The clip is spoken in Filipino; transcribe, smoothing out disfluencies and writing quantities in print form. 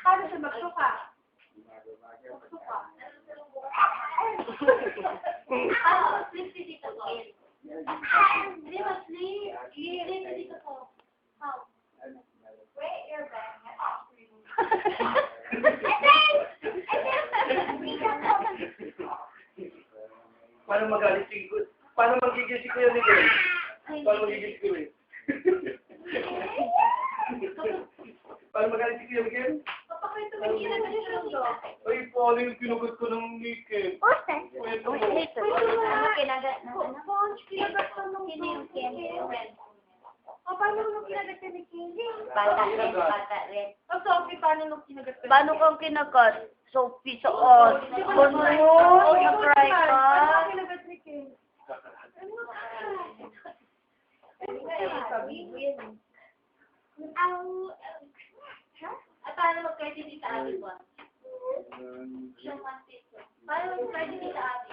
Paano siya magsuka? Magsuka. Paano sleep si Tito ko? Hindi ma-sleep. Sleep si Tito ko. How? Wait, your bag. Paano magalit si Kuya? Paano magiging si Kuya Miguel? Paano magiging si Kuya? Paano magalit si Kuya Miguel? Papakwento mo yung kinagano ko. Ay, paano yung kinugot ko ng Miguel? Kuya ko. Ano kinagat na ano? Kinagat ka nung paano nung kinagat ka ni Kelly? Bata rin. O, Sophie, paano nung kinagat ka? Paano kang kinagat? Sophie sa on. Ano? Nag-cry ka? Paano kinagat ni Kelly? At paano mag-credit sa ate mo? Siyang masito. Paano mag-credit sa ate?